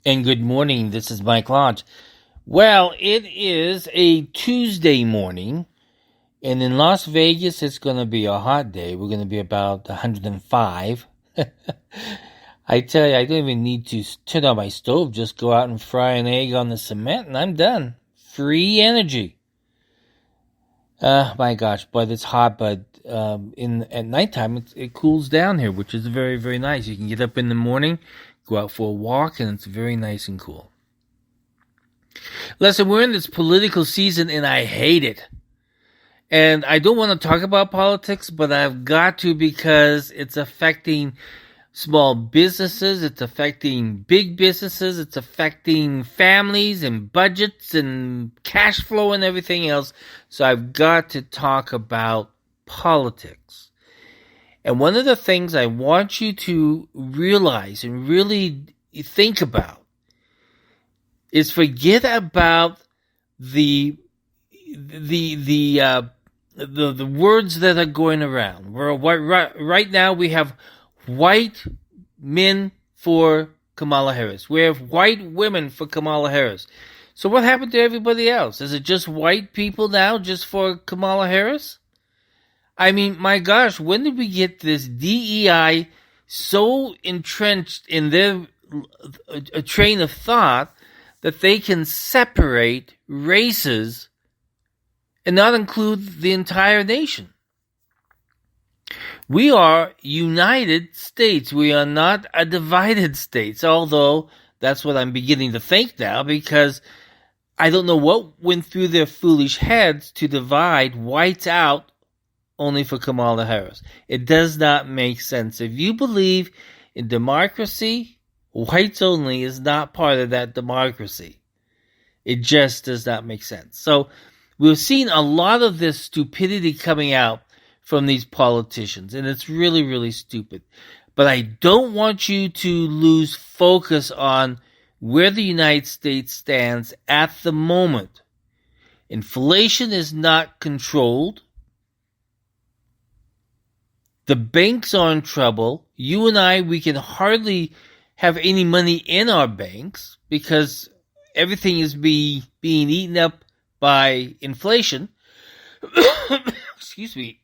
And good morning. This is Mike Lodge. Well, it is a Tuesday morning, and in Las Vegas, it's going to be a hot day. We're going to be about 105. I tell you, I don't even need to turn on my stove. Just go out and fry an egg on the cement, and I'm done. Free energy. My gosh, but it's hot. But at nighttime, it cools down here, which is very, very nice. You can get up in the morning, go out for a walk, and it's very nice and cool. Listen, we're in this political season, and I hate it. And I don't want to talk about politics, but I've got to because it's affecting small businesses, it's affecting big businesses, it's affecting families and budgets and cash flow and everything else. So I've got to talk about politics. And one of the things I want you to realize and really think about is forget about the words that are going around. Right now we have white men for Kamala Harris. We have white women for Kamala Harris. So what happened to everybody else? Is it just white people now just for Kamala Harris? I mean, my gosh, when did we get this DEI so entrenched in their a train of thought that they can separate races and not include the entire nation? We are United States. We are not a divided states, although that's what I'm beginning to think now, because I don't know what went through their foolish heads to divide whites out only for Kamala Harris. It does not make sense. If you believe in democracy, whites only is not part of that democracy. It just does not make sense. So we've seen a lot of this stupidity coming out from these politicians, and it's really, really stupid. But I don't want you to lose focus on where the United States stands at the moment. Inflation is not controlled. The banks are in trouble. You and I, we can hardly have any money in our banks because everything is being eaten up by inflation. Excuse me.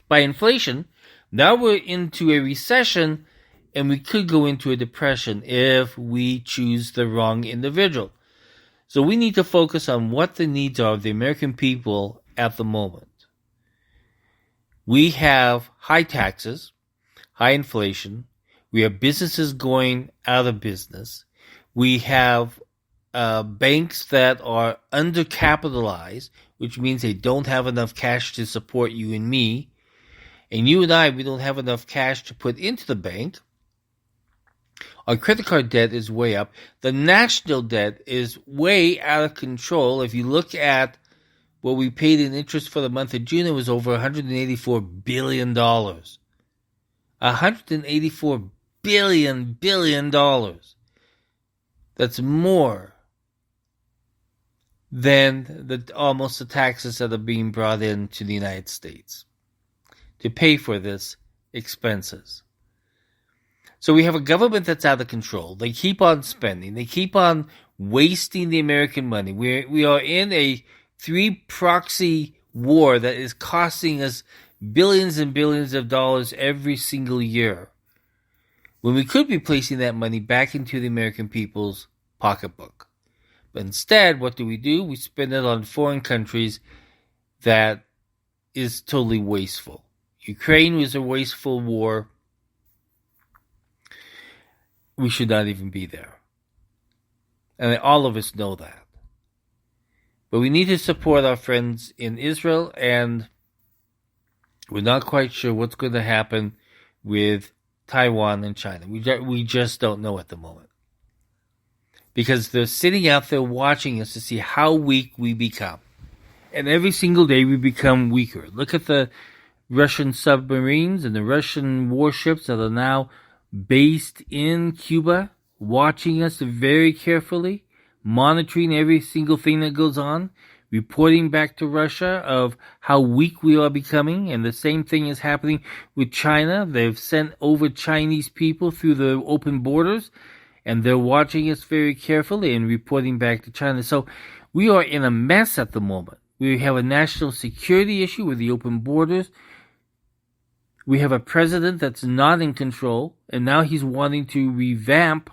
By inflation. Now we're into a recession, and we could go into a depression if we choose the wrong individual. So we need to focus on what the needs are of the American people at the moment. We have high taxes, high inflation. We have businesses going out of business. We have banks that are undercapitalized, which means they don't have enough cash to support you and me. And you and I, we don't have enough cash to put into the bank. Our credit card debt is way up. The national debt is way out of control. If you look at what we paid in interest for the month of June, it was over $184 billion. $184 billion. That's more than almost the taxes that are being brought into the United States to pay for this expenses. So we have a government that's out of control. They keep on spending. They keep on wasting the American money. We are in a three-proxy war that is costing us billions and billions of dollars every single year, when we could be placing that money back into the American people's pocketbook. But instead, what do? We spend it on foreign countries that is totally wasteful. Ukraine was a wasteful war. We should not even be there. And all of us know that. But we need to support our friends in Israel, and we're not quite sure what's going to happen with Taiwan and China. We just don't know at the moment. Because they're sitting out there watching us to see how weak we become. And every single day we become weaker. Look at the Russian submarines and the Russian warships that are now based in Cuba, watching us very carefully, monitoring every single thing that goes on, reporting back to Russia of how weak we are becoming. And the same thing is happening with China. They've sent over Chinese people through the open borders, and they're watching us very carefully and reporting back to China. So we are in a mess at the moment. We have a national security issue with the open borders. We have a president that's not in control, and now he's wanting to revamp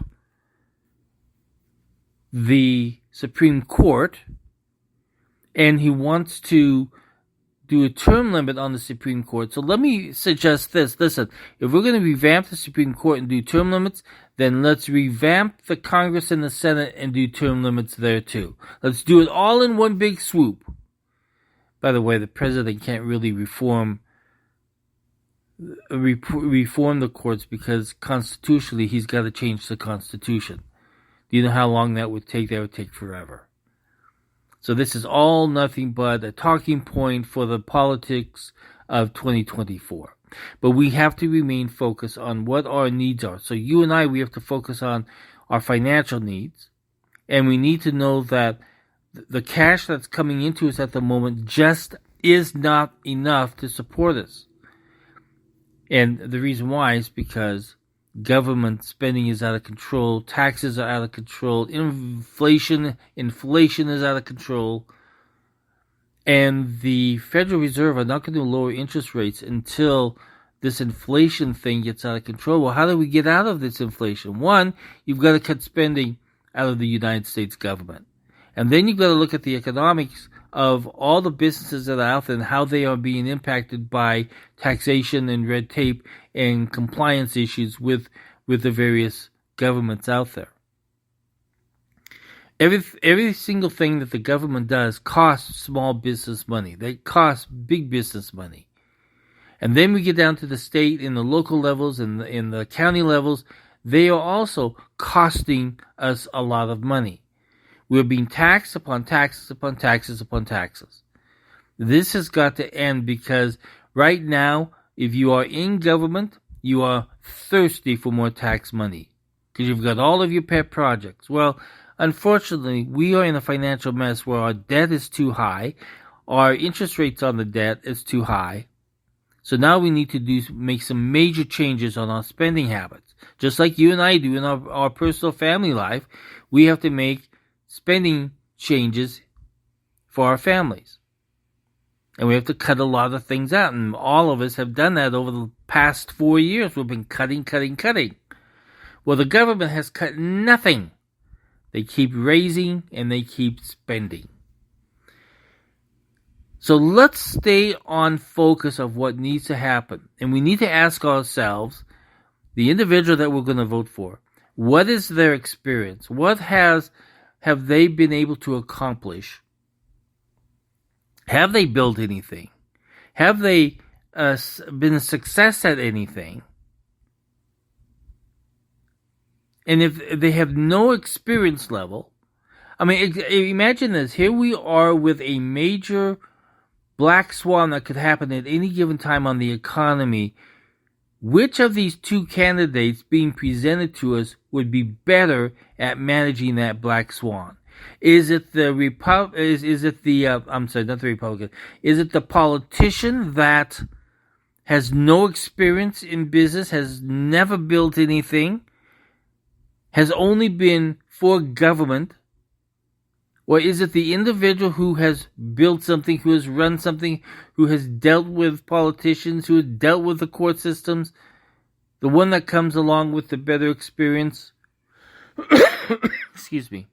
the Supreme Court, and he wants to do a term limit on the Supreme Court. So let me suggest this. Listen, if we're going to revamp the Supreme Court and do term limits, then let's revamp the Congress and the Senate and do term limits there too. Let's do it all in one big swoop. By the way, the president can't really reform the courts because constitutionally he's got to change the Constitution. Do you know how long that would take? That would take forever. So this is all nothing but a talking point for the politics of 2024. But we have to remain focused on what our needs are. So you and I, we have to focus on our financial needs. And we need to know that the cash that's coming into us at the moment just is not enough to support us. And the reason why is because government spending is out of control, taxes are out of control, inflation is out of control, and the Federal Reserve are not going to lower interest rates until this inflation thing gets out of control. Well, how do we get out of this inflation? One, you've got to cut spending out of the United States government. And then you've got to look at the economics of all the businesses that are out there and how they are being impacted by taxation and red tape and compliance issues with the various governments out there. Every single thing that the government does costs small business money. They cost big business money. And then we get down to the state and the local levels and in the county levels. They are also costing us a lot of money. We're being taxed upon taxes upon taxes upon taxes. This has got to end because right now, if you are in government, you are thirsty for more tax money because you've got all of your pet projects. Well, unfortunately, we are in a financial mess where our debt is too high, our interest rates on the debt is too high. So now we need to make some major changes on our spending habits. Just like you and I do in our personal family life, we have to make spending changes for our families. And we have to cut a lot of things out. And all of us have done that over the past 4 years. We've been cutting. Well, the government has cut nothing. They keep raising and they keep spending. So let's stay on focus of what needs to happen. And we need to ask ourselves, the individual that we're going to vote for, what is their experience? What have they been able to accomplish? Have they built anything? Have they been a success at anything? And if they have no experience level, I mean, imagine this. Here we are with a major black swan that could happen at any given time on the economy. Which of these two candidates being presented to us would be better at managing that black swan? Is it the Is it the politician that has no experience in business, has never built anything, has only been for government? Or is it the individual who has built something, who has run something, who has dealt with politicians, who has dealt with the court systems, the one that comes along with the better experience? Excuse me.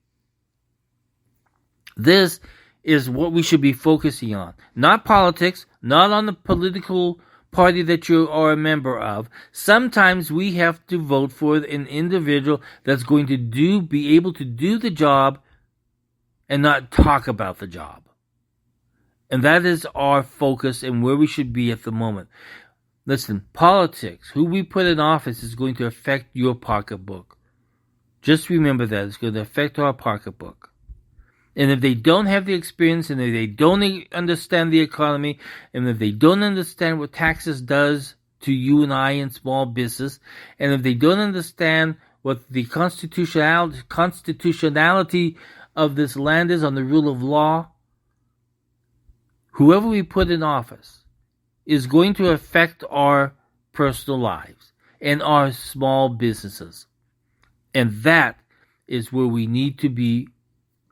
This is what we should be focusing on. Not politics, not on the political party that you are a member of. Sometimes we have to vote for an individual that's going to be able to do the job and not talk about the job. And that is our focus and where we should be at the moment. Listen, politics, who we put in office is going to affect your pocketbook. Just remember that. It's going to affect our pocketbook. And if they don't have the experience, and if they don't understand the economy, and if they don't understand what taxes does to you and I in small business, and if they don't understand what the constitutionality of this land is on the rule of law, whoever we put in office is going to affect our personal lives and our small businesses. And that is where we need to be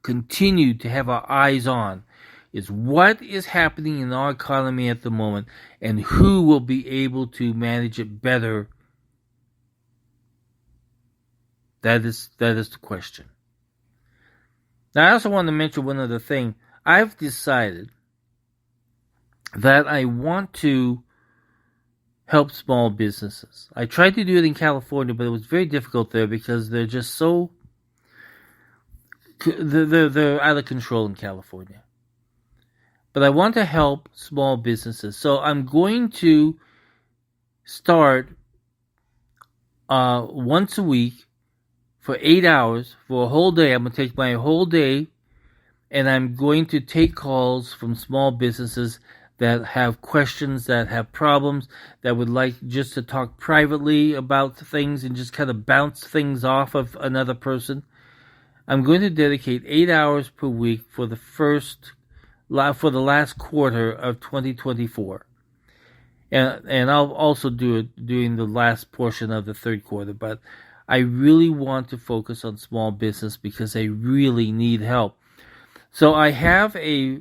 continued to have our eyes on, is what is happening in our economy at the moment and who will be able to manage it better. That is the question. Now, I also want to mention one other thing. I've decided that I want to help small businesses. I tried to do it in California, but it was very difficult there because they're just so they're out of control in California. But I want to help small businesses, so I'm going to start once a week for 8 hours for a whole day. I'm going to take my whole day, and I'm going to take calls from small businesses that have questions, that have problems, that would like just to talk privately about things and just kind of bounce things off of another person. I'm going to dedicate 8 hours per week for the last quarter of 2024. And I'll also do it during the last portion of the third quarter, but I really want to focus on small business because they really need help. So I have a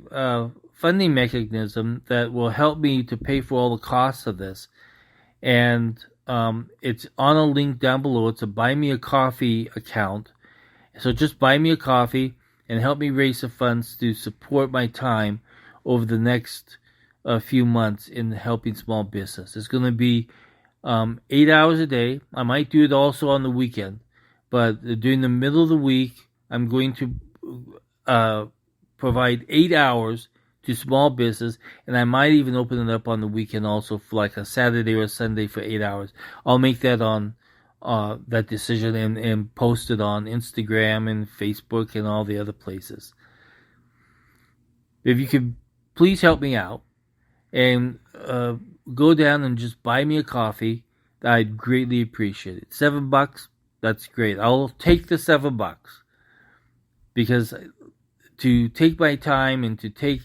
funding mechanism that will help me to pay for all the costs of this. And it's on a link down below. It's a Buy Me a Coffee account. So just buy me a coffee and help me raise the funds to support my time over the next few months in helping small business. It's going to be 8 hours a day. I might do it also on the weekend. But during the middle of the week, I'm going to provide 8 hours to small business, and I might even open it up on the weekend also for like a Saturday or a Sunday for 8 hours. I'll make that on that decision and post it on Instagram and Facebook and all the other places. If you could please help me out and go down and just buy me a coffee, I'd greatly appreciate it. $7, that's great. I'll take the $7 because to take my time and to take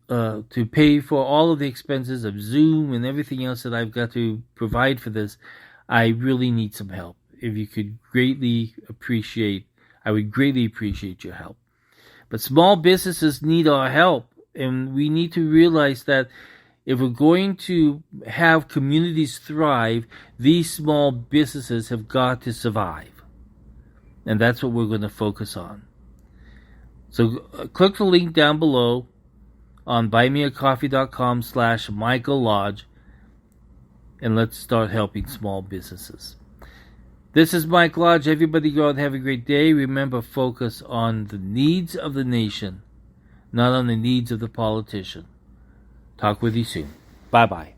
to pay for all of the expenses of Zoom and everything else that I've got to provide for this, I really need some help. If you could I would greatly appreciate your help. But small businesses need our help, and we need to realize that if we're going to have communities thrive, these small businesses have got to survive. And that's what we're going to focus on. So click the link down below on buymeacoffee.com/Michael Lodge, and let's start helping small businesses. This is Mike Lodge. Everybody go out and have a great day. Remember, focus on the needs of the nation, not on the needs of the politician. Talk with you soon. Bye-bye.